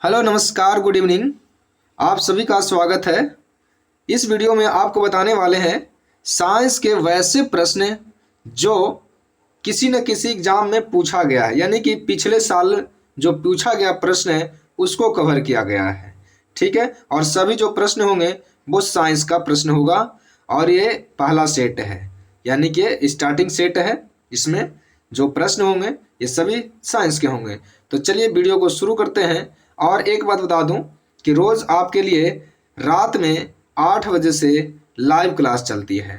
Hello नमस्कार good evening. आप सभी का स्वागत है। इस वीडियो में आपको बताने वाले हैं साइंस के वैसे प्रश्न जो किसी न किसी एग्जाम में पूछा गया है, यानी कि पिछले साल जो पूछा गया प्रश्न है उसको कवर किया गया है। ठीक है, और सभी जो प्रश्न होंगे वो साइंस का प्रश्न होगा और ये पहला सेट है, यानी कि स्टार्टिंग सेट है। इसमें जो प्रश्न होंगे ये सभी साइंस के होंगे। तो चलिए वीडियो को शुरू करते हैं। और एक बात बता दूं कि रोज़ आपके लिए रात में 8 बजे से लाइव क्लास चलती है,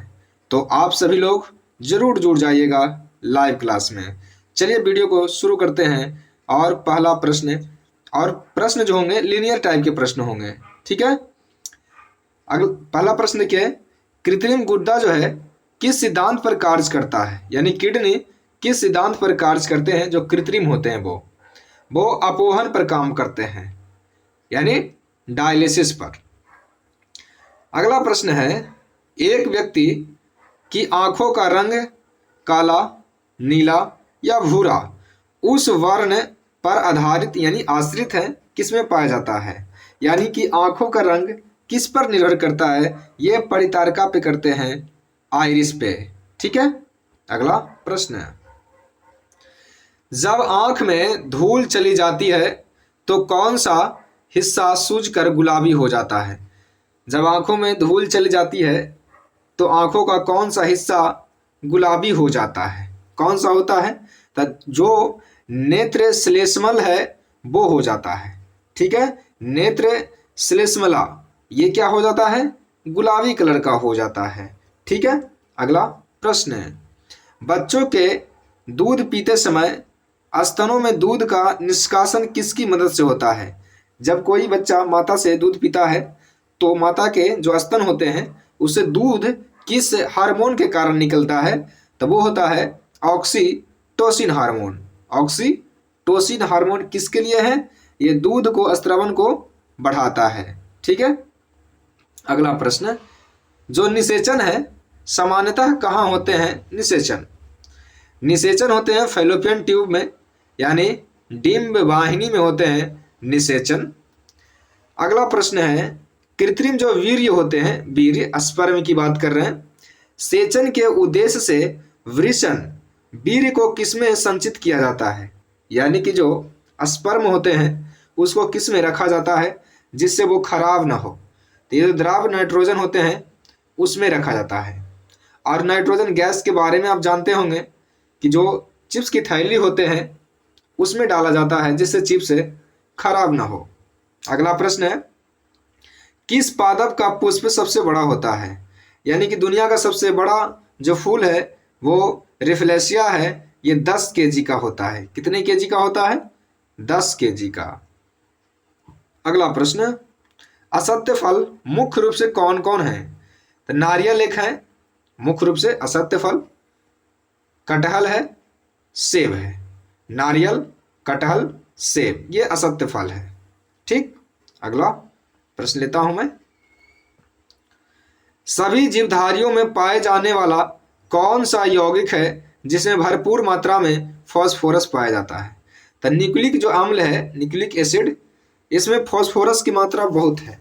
तो आप सभी लोग ज़रूर जुड़ जाइएगा लाइव क्लास में। चलिए वीडियो को शुरू करते हैं। और पहला प्रश्न, और प्रश्न जो होंगे लीनियर टाइप के प्रश्न होंगे। ठीक है, अगला पहला प्रश्न देखिए, कृत्रिम गुर्दा जो है किस सिद्धांत पर कार्य करता है, यानी किडनी किस सिद्धांत पर कार्य करते हैं। जो कृत्रिम होते हैं वो अपोहन पर काम करते हैं, यानी डायलिसिस पर। अगला प्रश्न है, एक व्यक्ति की आंखों का रंग काला, नीला या भूरा उस वर्ण पर आधारित यानी आश्रित है किसमें पाया जाता है, यानी कि आंखों का रंग किस पर निर्भर करता है। ये परितारिका पे करते हैं, आइरिस पे। ठीक है, अगला प्रश्न है, जब आंख में धूल चली जाती है तो कौन सा हिस्सा सूजकर गुलाबी हो जाता है। जब आंखों में धूल चली जाती है तो आंखों का कौन सा हिस्सा गुलाबी हो जाता है, कौन सा होता है। तो जो नेत्र श्लेष्मल है वो हो जाता है। ठीक है, नेत्र श्लेष्मला ये क्या हो जाता है, गुलाबी कलर का हो जाता है। ठीक है, अगला प्रश्न है, बच्चों के दूध पीते समय स्तनों में दूध का निष्कासन किसकी मदद से होता है। जब कोई बच्चा माता से दूध पीता है तो माता के जो स्तन होते हैं उससे दूध किस हार्मोन के कारण निकलता है, तो वो होता है ऑक्सीटोसिन हार्मोन। ऑक्सीटोसिन हार्मोन किसके लिए है, ये दूध को स्त्रवन को बढ़ाता है। ठीक है, अगला प्रश्न, जो निषेचन है सामान्यतः कहाँ होते हैं। निषेचन होते हैं फैलोपियन ट्यूब में, यानी डिंब वाहिनी में होते हैं निषेचन। अगला प्रश्न है, कृत्रिम जो वीर्य होते हैं, वीर्य स्पर्म की बात कर रहे हैं, सेचन के उद्देश्य से वृषण वीर्य को किसमें संचित किया जाता है, यानी कि जो स्पर्म होते हैं उसको किस में रखा जाता है जिससे वो खराब ना हो। तो ये जो द्रव नाइट्रोजन होते हैं उसमें रखा जाता है। और नाइट्रोजन गैस के बारे में आप जानते होंगे कि जो चिप्स की थैली होते हैं उसमें डाला जाता है जिससे चिप्स खराब ना हो। अगला प्रश्न है, किस पादप का पुष्प सबसे बड़ा होता है, यानी कि दुनिया का सबसे बड़ा जो फूल है वो रिफ्लेशिया है। ये 10 केजी का होता है। कितने केजी का होता है, 10 केजी का। अगला प्रश्न, असत्य फल मुख्य रूप से कौन कौन है। तो नारियल एक है मुख्य रूप से असत्य फल, कटहल है, सेब है। नारियल, कटहल, सेब ये असत्य फल है। ठीक, अगला प्रश्न लेता हूं मैं, सभी जीवधारियों में पाए जाने वाला कौन सा यौगिक है जिसमें भरपूर मात्रा में फास्फोरस पाया जाता है। तो न्यूक्लिक जो अम्ल है, न्यूक्लिक एसिड, इसमें फास्फोरस की मात्रा बहुत है।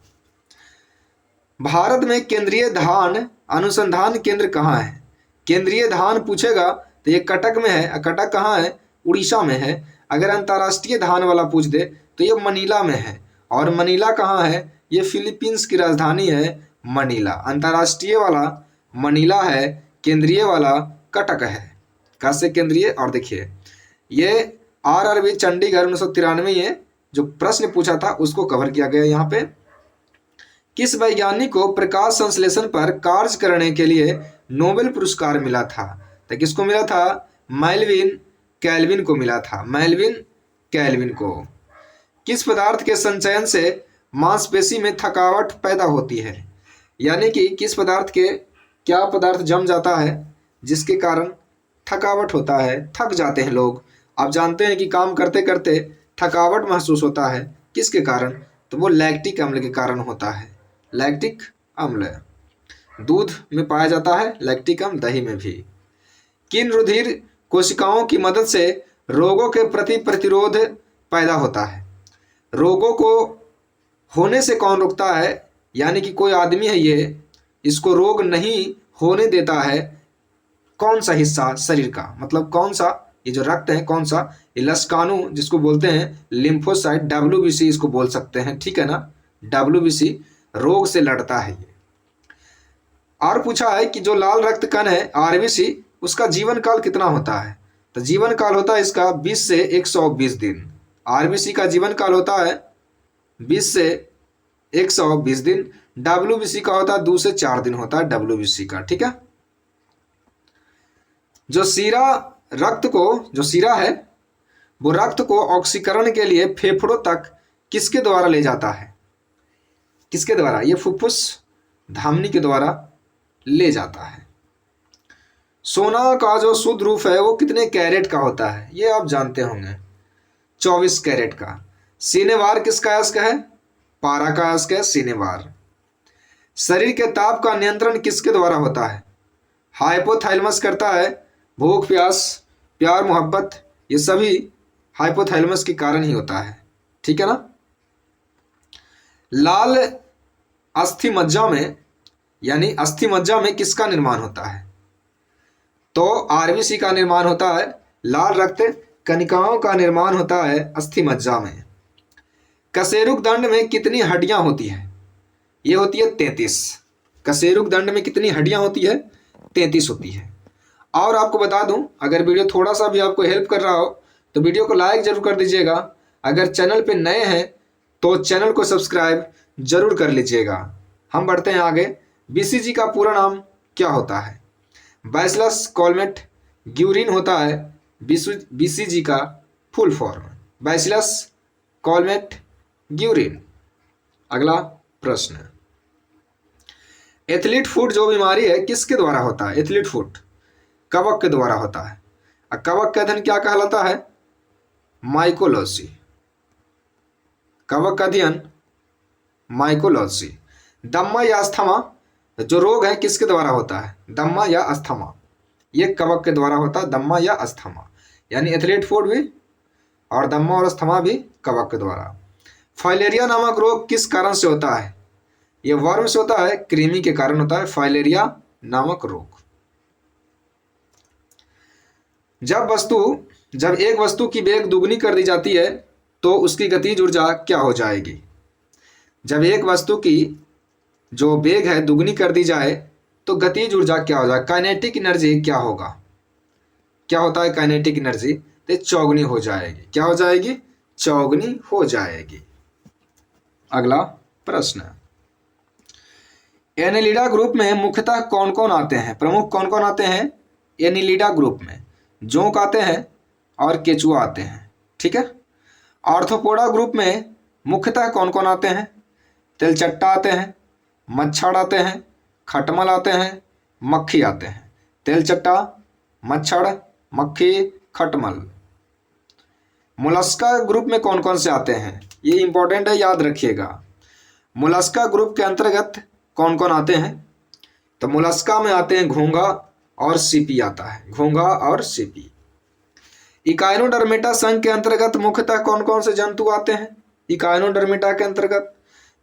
भारत में केंद्रीय धान अनुसंधान केंद्र कहाँ है। केंद्रीय धान पूछेगा तो ये कटक में है। कटक कहाँ है, उड़ीसा में है। अगर अंतर्राष्ट्रीय धान वाला पूछ दे तो ये मनीला में है। और मनीला कहाँ है, ये फिलीपींस की राजधानी है मनीला। अंतर्राष्ट्रीय वाला मनीला है, केंद्रीय वाला कटक है। कैसे केंद्रीय, और देखिए ये आरआरबी चंडीगढ़ 1993 ये जो प्रश्न पूछा था उसको कवर किया गया। यहाँ पे किस वैज्ञानिक को प्रकाश संश्लेषण पर कार्य करने के लिए नोबेल पुरस्कार मिला था। तो किसको मिला था, मेलविन कैल्विन को मिला था, मेलविन कैल्विन को। किस पदार्थ के संचयन से मांसपेशी में थकावट पैदा होती है, यानी कि किस पदार्थ के क्या पदार्थ जम जाता है जिसके कारण थकावट होता है, थक जाते हैं लोग। आप जानते हैं कि काम करते करते थकावट महसूस होता है, किसके कारण, तो वो लैक्टिक अम्ल के कारण होता है। लैक्टिक अम्ल दूध में पाया जाता है, लैक्टिक अम्ल दही में भी। किन रुधिर कोशिकाओं की मदद से रोगों के प्रति प्रतिरोध पैदा होता है। रोगों को होने से कौन रोकता है, यानी कि कोई आदमी है ये, इसको रोग नहीं होने देता है कौन सा हिस्सा शरीर का, मतलब कौन सा, ये जो रक्त है कौन सा, ये लसकानु जिसको बोलते हैं, लिम्फोसाइट, डब्ल्यूबीसी इसको बोल सकते हैं, ठीक है ना, डब्ल्यूबीसी रोग से लड़ता है ये। और पूछा है कि जो लाल रक्त कण है आरबीसी, उसका जीवन काल कितना होता है, तो जीवन काल होता है इसका 20 से 120 दिन। आरबीसी का जीवन काल होता है 20 से 120 दिन। डब्ल्यूबीसी का होता है 2 से 4 दिन होता है डब्ल्यूबीसी का, ठीक है। जो सीरा है वो रक्त को ऑक्सीकरण के लिए फेफड़ों तक किसके द्वारा ले जाता है, किसके द्वारा, ये फुफ्फुस धमनी के द्वारा ले जाता है। सोना का जो शुद्ध रूप है वो कितने कैरेट का होता है, ये आप जानते होंगे, 24 कैरेट का। सीनेवार किसका अयस्क है, पारा का अयस्क है सीनेवार। शरीर के ताप का नियंत्रण किसके द्वारा होता है, हाइपोथैलेमस करता है। भूख प्यास प्यार मोहब्बत ये सभी हाइपोथैलेमस के कारण ही होता है, ठीक है ना। लाल अस्थि मज्जा में, यानी अस्थि मज्जा में किसका निर्माण होता है, तो आरबीसी का निर्माण होता है। लाल रक्त कणिकाओं का निर्माण होता है अस्थि मज्जा में। कशेरुक दंड में कितनी हड्डियां होती है, ये होती है 33। कशेरुक दंड में कितनी हड्डियां होती है, 33 होती है। और आपको बता दूं, अगर वीडियो थोड़ा सा भी आपको हेल्प कर रहा हो तो वीडियो को लाइक जरूर कर दीजिएगा। अगर चैनल पे नए हैं तो चैनल को सब्सक्राइब जरूर कर लीजिएगा। हम बढ़ते हैं आगे। बीसीजी का पूरा नाम क्या होता है, बैसिलस कॉलमेट ग्यूरिन होता है बीसीजी का फुल फॉर्म, बैसिलस कॉलमेट ग्यूरिन। अगला प्रश्न, एथलीट फुट जो बीमारी है किसके द्वारा होता है, एथलीट फुट कवक के द्वारा होता है। कवक का अध्ययन क्या कहलाता है, माइकोलॉजी। कवक का अध्ययन माइकोलॉजी। दम्मा या अस्थमा जो रोग है किसके द्वारा होता है, दम्मा या अस्थमा, ये कवक के द्वारा होता है, दम्मा या अस्थमा, यानी एथलीट फुट भी और दम्मा और अस्थमा भी कवक के द्वारा। फाइलेरिया नामक रोग किस कारण से होता है, ये वर्म से होता है, कृमि के कारण होता है फाइलेरिया नामक रोग। जब एक वस्तु की वेग दुगनी कर दी जाती है तो उसकी गतिज ऊर्जा क्या हो जाएगी, जब एक वस्तु की जो वेग है दुगनी कर दी जाए तो गतिज ऊर्जा क्या हो जाए, काइनेटिक एनर्जी क्या होगा, क्या होता है काइनेटिक एनर्जी, तो चौगुनी हो जाएगी, क्या हो जाएगी, चौगुनी हो जाएगी। अगला प्रश्न, एनिलिडा ग्रुप में मुख्यतः कौन कौन आते हैं, प्रमुख कौन कौन आते हैं एनिलिडा ग्रुप में, जोंक आते हैं और केचुआ आते हैं, ठीक है। आर्थ्रोपोडा ग्रुप में मुख्यतः कौन कौन आते हैं, तिलचट्टा आते हैं, मच्छर आते हैं, खटमल आते हैं, मक्खी आते हैं। तिलचट्टा, मच्छर, मक्खी, खटमल। मोलस्का ग्रुप में कौन कौन से आते हैं, ये इंपॉर्टेंट है, याद रखिएगा। मोलस्का ग्रुप के अंतर्गत कौन कौन आते हैं, तो मोलस्का में आते हैं घोंघा और सीपी आता है, घोंघा और सीपी। इकाइनोडर्मेटा संघ के अंतर्गत मुख्यतः कौन कौन से जंतु आते हैं, इकाइनोडर्मेटा के अंतर्गत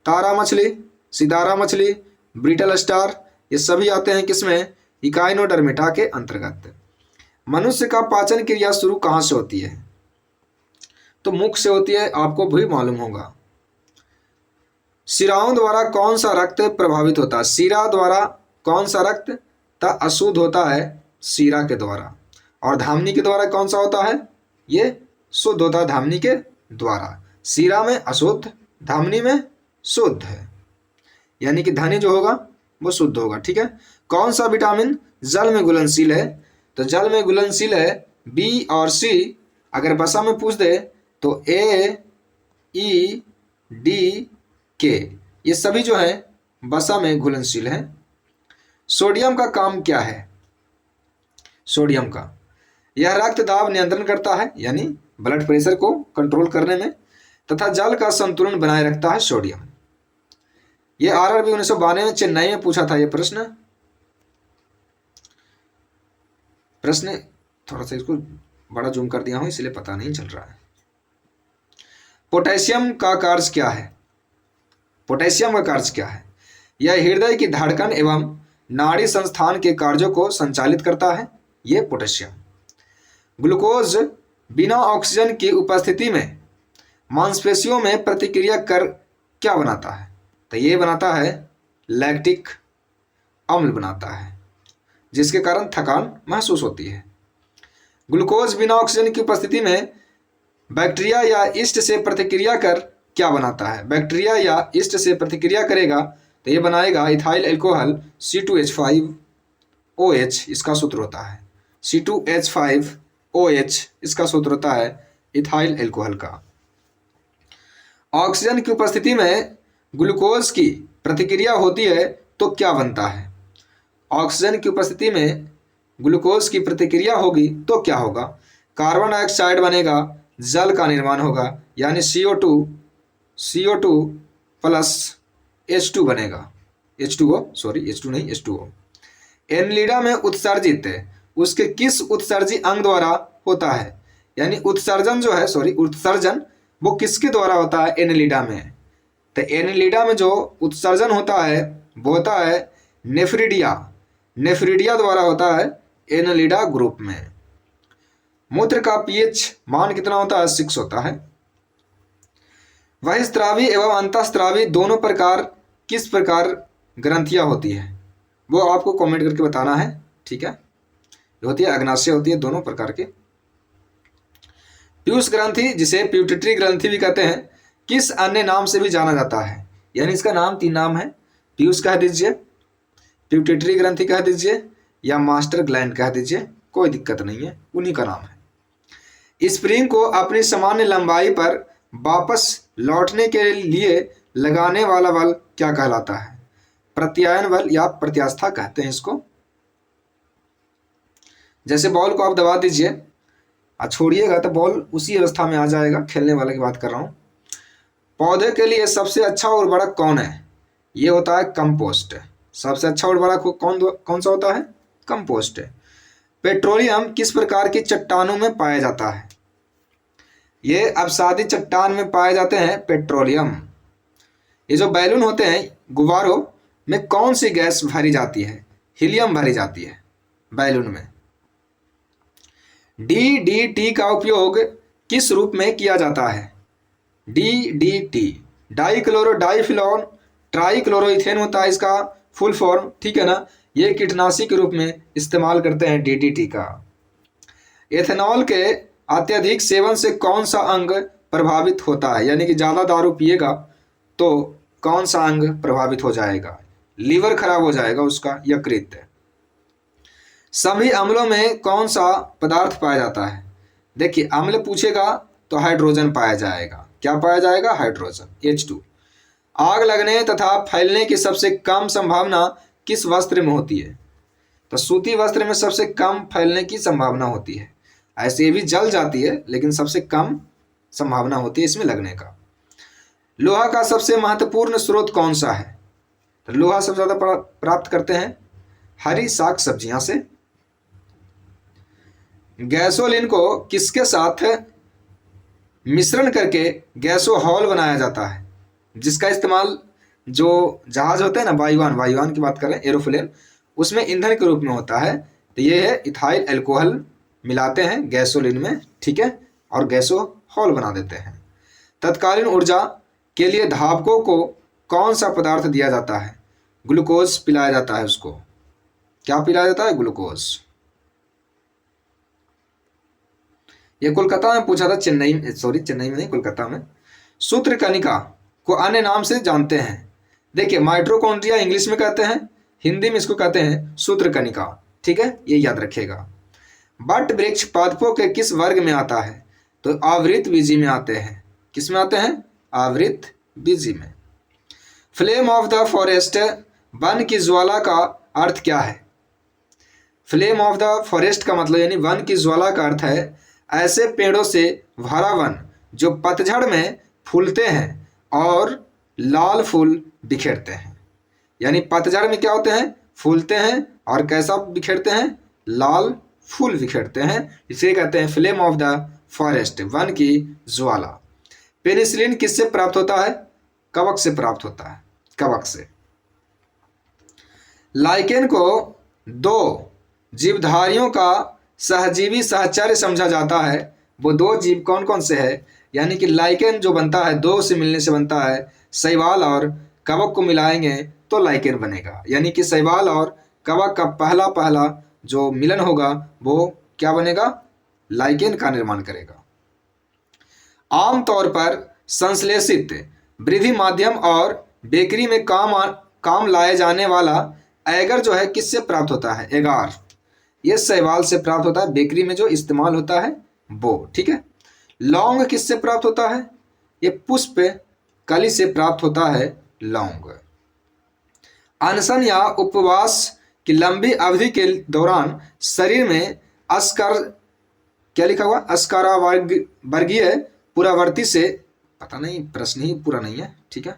तारा मछली, सितारा मछली, ब्रिटल स्टार, ये सभी आते हैं किसमें, इकाइनोडर्मेटा के अंतर्गत। मनुष्य का पाचन क्रिया शुरू कहाँ से होती है, तो मुख से होती है, आपको भी मालूम होगा। शिराओं द्वारा कौन सा रक्त प्रभावित होता है, शिरा द्वारा कौन सा रक्त अशुद्ध होता है, शिरा के द्वारा। और धामनी के द्वारा कौन सा होता है, ये शुद्ध होता है धामनी के द्वारा। शिरा में अशुद्ध, धामनी में शुद्ध है, यानी कि धानी जो होगा वो शुद्ध होगा, ठीक है। कौन सा विटामिन जल में घुलनशील है, तो जल में घुलनशील है बी और सी। अगर बसा में पूछ दे तो ए, ई, डी, के, ये सभी जो है बसा में घुलनशील है। सोडियम का काम क्या है, सोडियम का, यह रक्त दाब नियंत्रण करता है, यानी ब्लड प्रेशर को कंट्रोल करने में, तथा जल का संतुलन बनाए रखता है सोडियम। ये आरआरबी 1992 में चेन्नई में पूछा था ये प्रश्न थोड़ा सा इसको बड़ा जूम कर दिया हूं इसलिए पता नहीं चल रहा है। पोटेशियम का कार्य क्या है? पोटेशियम का कार्य क्या है? यह हृदय की धड़कन एवं नाड़ी संस्थान के कार्यों को संचालित करता है। ये पोटेशियम। ग्लूकोज बिना ऑक्सीजन की उपस्थिति में मांसपेशियों में प्रतिक्रिया कर क्या बनाता है? तो ये बनाता है लैक्टिक अम्ल बनाता है, जिसके कारण थकान महसूस होती है। ग्लूकोज बिना ऑक्सीजन की उपस्थिति में बैक्टीरिया या ईस्ट से प्रतिक्रिया कर क्या बनाता है? बैक्टीरिया या ईस्ट से प्रतिक्रिया करेगा तो ये बनाएगा इथाइल अल्कोहल C2H5OH, इसका सूत्र होता है C2H5OH, इसका सूत्र होता है इथाइल अल्कोहल का। ऑक्सीजन की उपस्थिति में ग्लूकोज की प्रतिक्रिया होती है तो क्या बनता है? ऑक्सीजन की उपस्थिति में ग्लूकोज की प्रतिक्रिया होगी तो क्या होगा? कार्बन डाइऑक्साइड बनेगा, जल का निर्माण होगा, यानी CO2 प्लस H2 बनेगा। H2O नहीं H2O। एनिलिडा में उत्सर्जित उसके किस उत्सर्जी अंग द्वारा होता है? यानी उत्सर्जन वो किसके द्वारा होता है एनिलिडा में? तो एनिलिडा में जो उत्सर्जन होता है वो होता है नेफ्रिडिया द्वारा होता है एनिलिडा ग्रुप में। मूत्र का pH मान कितना होता है? 6 होता है। बहिस्त्रावी एवं अंतःस्त्रावी दोनों प्रकार किस प्रकार ग्रंथियां होती है? वो आपको कमेंट करके बताना है, ठीक है। ये होती है अग्नाशय, होती है दोनों प्रकार की। पीयूष ग्रंथि, जिसे प्यूटिटरी ग्रंथि भी कहते हैं, किस अन्य नाम से भी जाना जाता है? यानी इसका नाम 3 नाम है। पीयूष कह दीजिए, प्यूटिटरी ग्रंथि कह दीजिए, या मास्टर ग्लैंड कह दीजिए, कोई दिक्कत नहीं है, उन्हीं का नाम है। स्प्रिंग को अपनी सामान्य लंबाई पर वापस लौटने के लिए लगाने वाला बल क्या कहलाता है? प्रत्यायन बल या प्रत्यास्था कहते हैं इसको। जैसे बॉल को आप दबा दीजिए और छोड़िएगा तो बॉल उसी अवस्था में आ जाएगा। खेलने वाले की बात कर रहा हूँ। पौधे के लिए सबसे अच्छा उर्वरक कौन है? ये होता है कंपोस्ट। सबसे अच्छा उर्वरक कौन सा होता है? कंपोस्ट। पेट्रोलियम किस प्रकार की चट्टानों में पाया जाता है? ये अवसादी चट्टान में पाए जाते हैं पेट्रोलियम। ये जो बैलून होते हैं गुब्बारों में कौन सी गैस भरी जाती है? हीलियम भरी जाती है बैलून में। DDT का उपयोग किस रूप में किया जाता है? DDT डाइक्लोरो डाइफिनॉल ट्राइक्लोरोइथेन होता है इसका फुल फॉर्म, ठीक है ना। ये कीटनाशी के रूप में इस्तेमाल करते हैं DDT का। एथेनॉल के अत्यधिक सेवन से कौन सा अंग प्रभावित होता है? यानी कि ज़्यादा दारू पिएगा तो कौन सा अंग प्रभावित हो जाएगा? लीवर खराब हो जाएगा उसका, यकृत। सभी अम्लों में कौन सा पदार्थ पाया जाता है? देखिए अम्ल पूछेगा तो हाइड्रोजन पाया जाएगा। क्या पाया जाएगा? Hydrogen, H2। आग लगने तथा फैलने की सबसे कम संभावना किस वस्त्र में होती है? तो सूती वस्त्र में सबसे कम फैलने की संभावना होती है। ऐसे भी जल जाती है लेकिन सबसे कम संभावना होती है इसमें लगने का। लोहा का सबसे महत्वपूर्ण स्रोत कौन सा है? तो लोहा सबसे ज़्यादा प्राप्त करते हैं हरी साग सब्जियां से। गैसोलीन को किसके साथ मिश्रण करके गैसोहॉल बनाया जाता है? जिसका इस्तेमाल जो जहाज होते हैं ना, वायुयान की बात करें, एरोप्लेन, उसमें ईंधन के रूप में होता है। तो ये है इथाइल अल्कोहल मिलाते हैं गैसोलीन में, ठीक है, और गैसोहॉल बना देते हैं। तत्कालीन ऊर्जा के लिए धावकों को कौन सा पदार्थ दिया जाता है? ग्लूकोज पिलाया जाता है उसको। क्या पिलाया जाता है? ग्लूकोज। ये कोलकाता में पूछा था, चेन्नई में नहीं, कोलकाता में। सूत्रकणिका को अन्य नाम से जानते हैं। देखिए माइटोकॉन्ड्रिया इंग्लिश में कहते हैं, हिंदी में इसको कहते हैं सूत्रकणिका, ठीक है, ये याद रखिएगा। बट वृक्ष पादपों के किस वर्ग में आता है? तो आवृतबीजी में आते हैं। किस में आते हैं? आवृतबीजी में। Flame of the forest, one की ज्वाला का अर्थ क्या है? फ्लेम ऑफ द फॉरेस्ट का मतलब यानी वन की ज्वाला का अर्थ है ऐसे पेड़ों से भरा वन जो पतझड़ में फूलते हैं और लाल फूल बिखेरते हैं। यानी पतझड़ में क्या होते हैं? फूलते हैं और कैसा बिखेरते हैं? लाल फूल बिखेरते हैं। इसे कहते हैं flame of the forest, one की ज्वाला। पेनिसिलिन किससे प्राप्त होता है? कवक से प्राप्त होता है, कवक से। लाइकेन को दो जीवधारियों का सहजीवी सहचर्य समझा जाता है। वो दो जीव कौन कौन से है? यानी कि लाइकेन जो बनता है दो से मिलने से बनता है। शैवाल और कवक को मिलाएंगे तो लाइकेन बनेगा। यानी कि शैवाल और कवक का पहला पहला जो मिलन होगा वो क्या बनेगा? लाइकेन का निर्माण करेगा। आमतौर पर संश्लेषित वृद्धि माध्यम और बेकरी में काम लाए जाने वाला एगर जो है किससे प्राप्त होता है? एगार। ये शैवाल से प्राप्त होता है, बेकरी में जो इस्तेमाल होता है वो। ठीक है। लौंग किससे प्राप्त होता है? ये पुष्प कली से प्राप्त होता है लौंग। अनशन या उपवास की लंबी अवधि के दौरान शरीर में क्या लिखा हुआ? अस्कारा वर्गीय पुरावर्ती से, पता नहीं प्रश्न ही पूरा नहीं है। ठीक है,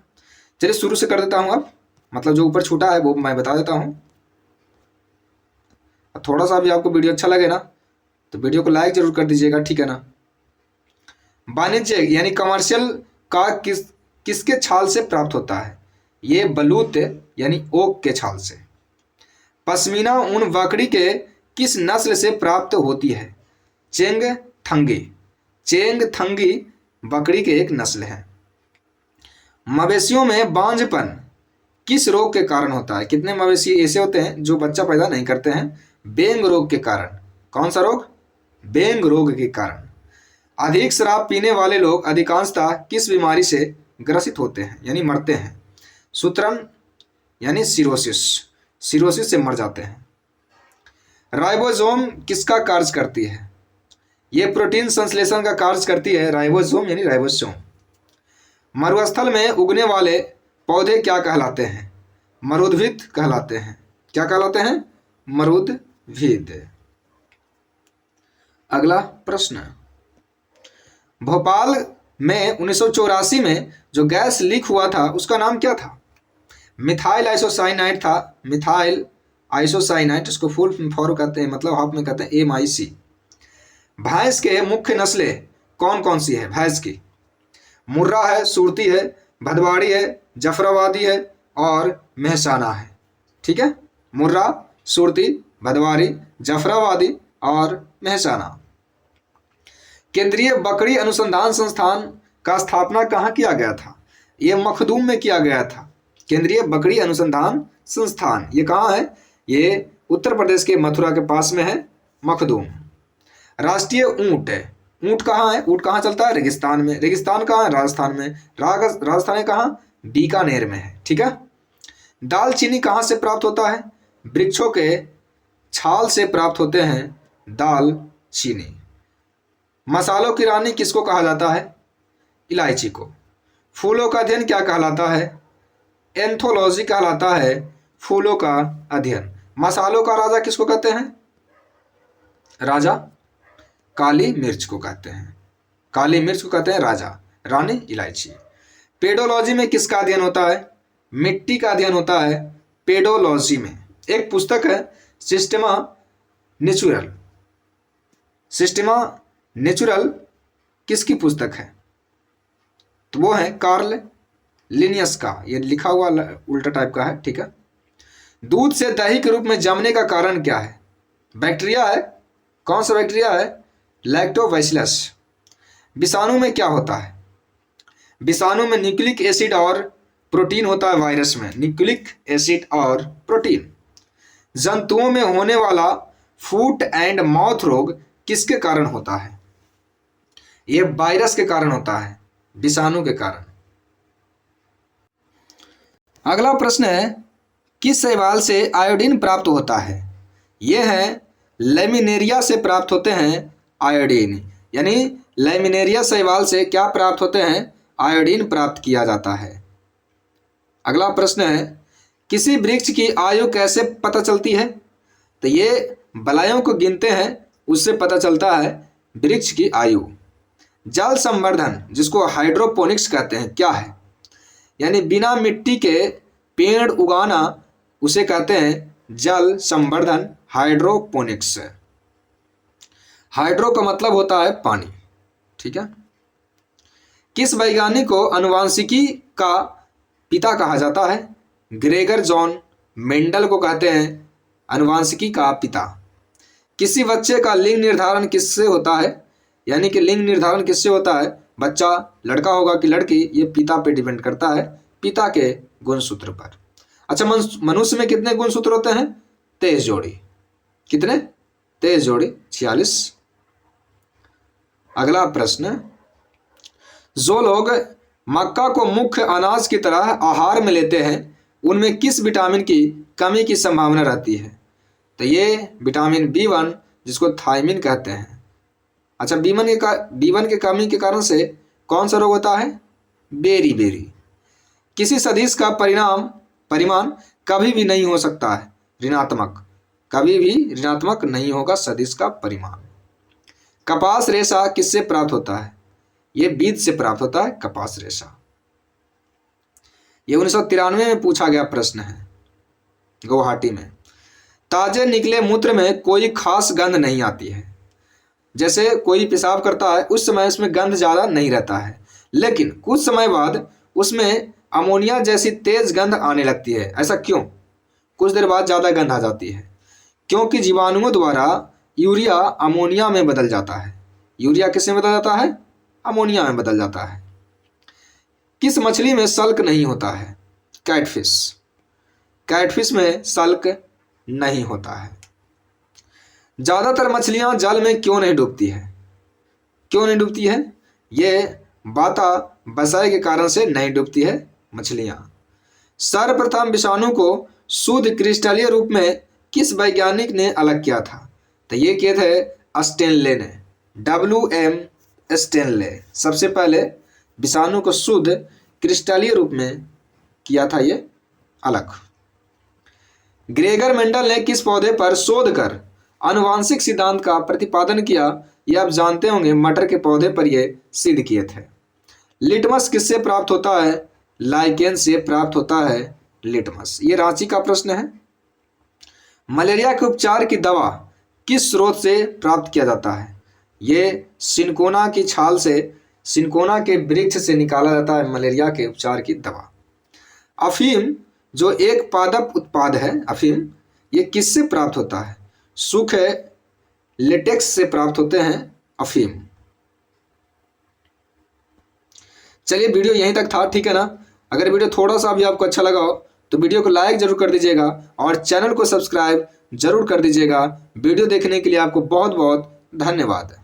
चलिए शुरू से कर देता हूं। अब मतलब जो ऊपर छूटा है वो मैं बता देता हूं। थोड़ा सा भी आपको वीडियो अच्छा लगे ना तो वीडियो को लाइक जरूर कर दीजिएगा, ठीक है ना। वाणिज्य यानी कमर्शियल का किसके छाल से प्राप्त होता है? ये बलूत यानी ओक के छाल से। पश्मीना ऊन बकरी के किस नस्ल से प्राप्त होती है? चेंगथंगी। चेंगथंगी बकरी के एक नस्ल है। मवेशियों में बांझपन किस रोग के कारण होता है? कितने मवेशी ऐसे होते हैं जो बच्चा पैदा नहीं करते हैं? बेंग रोग के कारण। कौन सा रोग? बेंग रोग के कारण। अधिक शराब पीने वाले लोग अधिकांशतः किस बीमारी से ग्रसित होते हैं यानी मरते हैं? सूत्रन यानी सिरोसिस। सिरोसिस से मर जाते हैं। राइबोसोम किसका कार्य करती है? ये प्रोटीन संश्लेषण का कार्य करती है। राइबोसोम यानी राइबोसोम। मरुस्थल में उगने वाले पौधे क्या कहलाते हैं? मरुद्भिद कहलाते हैं। क्या कहलाते हैं? मरुद्भिद। अगला प्रश्न, भोपाल में 1984 में जो गैस लीक हुआ था उसका नाम क्या था? मिथाइल आइसोसाइनाइड था। मिथाइल आइसोसाइनाइड, इसको फुल फॉर्म कहते हैं, मतलब हाफ में कहते हैं MIC। भैंस के मुख्य नस्लें कौन कौन सी है? भैंस की मुर्रा है, सुरती है, भदवाड़ी है, जफराबादी है और मेहसाना है। ठीक है, मुर्रा, सुरती, भदवाड़ी, जफराबादी और मेहसाना। केंद्रीय बकरी अनुसंधान संस्थान का स्थापना कहाँ किया गया था? ये मखदूम में किया गया था। केंद्रीय बकरी अनुसंधान संस्थान ये कहाँ है? ये उत्तर प्रदेश के मथुरा के पास में है, मखदूम। राष्ट्रीय ऊंट है। ऊंट कहाँ है? ऊंट कहाँ चलता है? रेगिस्तान में। रेगिस्तान कहाँ है? राजस्थान में। राजस्थान है कहाँ? बीकानेर में है। ठीक है। दालचीनी कहाँ से प्राप्त होता है? वृक्षों के छाल से प्राप्त होते हैं दालचीनी। मसालों की रानी किसको कहा जाता है? इलायची को। फूलों का अध्ययन क्या कहलाता है? एंथोलॉजी कहलाता है फूलों का अध्ययन। मसालों का राजा किसको कहते हैं? राजा काली मिर्च को कहते हैं। काली मिर्च को कहते हैं राजा, रानी इलायची। पेडोलॉजी में किसका अध्ययन होता है? मिट्टी का अध्ययन होता है पेडोलॉजी में। एक पुस्तक है सिस्टेमा नेचुरल। सिस्टेमा नेचुरल किसकी पुस्तक है? तो वो है कार्ल लिनियस का। ये लिखा हुआ उल्टा टाइप का है। ठीक है। दूध से दही के रूप में जमने का कारण क्या है? बैक्टीरिया है। कौन सा बैक्टीरिया है? लैक्टोबैसिलस। विषाणु में क्या होता है? विषाणु में न्यूक्लिक एसिड और प्रोटीन होता है। वायरस में न्यूक्लिक एसिड और प्रोटीन। जंतुओं में होने वाला फूट एंड माउथ रोग किसके कारण होता है? ये वायरस के कारण होता है, विषाणु के कारण। अगला प्रश्न है, किस शैवाल से आयोडीन प्राप्त होता है? ये है लैमिनेरिया से प्राप्त होते हैं आयोडीन। यानी लैमिनेरिया शैवाल से क्या प्राप्त होते हैं? आयोडीन प्राप्त किया जाता है। अगला प्रश्न है, किसी वृक्ष की आयु कैसे पता चलती है? तो ये बलायों को गिनते हैं, उससे पता चलता है वृक्ष की आयु। जल संवर्धन जिसको हाइड्रोपोनिक्स कहते हैं क्या है? यानी बिना मिट्टी के पेड़ उगाना, उसे कहते हैं जल संवर्धन, हाइड्रोपोनिक्स। हाइड्रो का मतलब होता है पानी। ठीक है। किस वैज्ञानिक को आनुवांशिकी का पिता कहा जाता है? ग्रेगर जॉन मेंडल को कहते हैं आनुवांशिकी का पिता। किसी बच्चे का लिंग निर्धारण किससे होता है? यानी कि लिंग निर्धारण किससे होता है? बच्चा लड़का होगा कि लड़की, ये पिता पे डिपेंड करता है, पिता के गुणसूत्र पर। अच्छा, मनुष्य में कितने गुणसूत्र होते हैं? 23 जोड़ी। कितने? 23 जोड़ी, 46। अगला प्रश्न, जो लोग मक्का को मुख्य अनाज की तरह आहार में लेते हैं उनमें किस विटामिन की कमी की संभावना रहती है? तो ये विटामिन B1 जिसको थायमिन कहते हैं। अच्छा, B1 के कमी के कारण से कौन सा रोग होता है? बेरी। किसी सदिश का परिमाण कभी भी नहीं हो सकता है ऋणात्मक, कभी भी ऋणात्मक नहीं होगा सदिश का परिमाण। कपास रेशा किससे प्राप्त होता है? ये बीज से प्राप्त होता है कपास रेशा। ये 1993 में पूछा गया प्रश्न है, गुवाहाटी में। ताजे निकले मूत्र में कोई खास गंध नहीं आती है। जैसे कोई पेशाब करता है उस समय उसमें गंध ज़्यादा नहीं रहता है, लेकिन कुछ समय बाद उसमें अमोनिया जैसी तेज गंध आने लगती है। ऐसा क्यों? कुछ देर बाद ज़्यादा गंध आ जाती है क्योंकि जीवाणुओं द्वारा यूरिया अमोनिया में बदल जाता है। यूरिया किस में बदल जाता है? अमोनिया में बदल जाता है। किस मछली में सल्क नहीं होता है? कैटफिश। कैटफिश में सल्क नहीं होता है। ज़्यादातर मछलियां जल में क्यों नहीं डूबती है? क्यों नहीं डूबती है? ये बाता बसाई के कारण से नहीं डूबती है मछलियां। सर्वप्रथम विषाणु को शुद्ध क्रिस्टलीय रूप में किस वैज्ञानिक ने अलग किया था? तो ये किए थे स्टेनले ने, WM स्टेनले। सबसे पहले विषाणु को शुद्ध क्रिस्टलीय रूप में किया था ये अलग। ग्रेगर मेंडल ने किस पौधे पर शोध कर आनुवांशिक सिद्धांत का प्रतिपादन किया? ये आप जानते होंगे, मटर के पौधे पर ये सिद्ध किए थे। लिटमस किससे प्राप्त होता है? लाइकेन से प्राप्त होता है लिटमस। ये रांची का प्रश्न है। मलेरिया के उपचार की दवा किस स्रोत से प्राप्त किया जाता है? ये सिनकोना की छाल से, सिनकोना के वृक्ष से निकाला जाता है मलेरिया के उपचार की दवा। अफीम जो एक पादप उत्पाद है, अफीम, ये किससे प्राप्त होता है? सूखे लेटेक्स से प्राप्त होते हैं अफीम। चलिए, वीडियो यहीं तक था, ठीक है ना? अगर वीडियो थोड़ा सा भी आपको अच्छा लगा हो तो वीडियो को लाइक जरूर कर दीजिएगा और चैनल को सब्सक्राइब जरूर कर दीजिएगा। वीडियो देखने के लिए आपको बहुत बहुत धन्यवाद।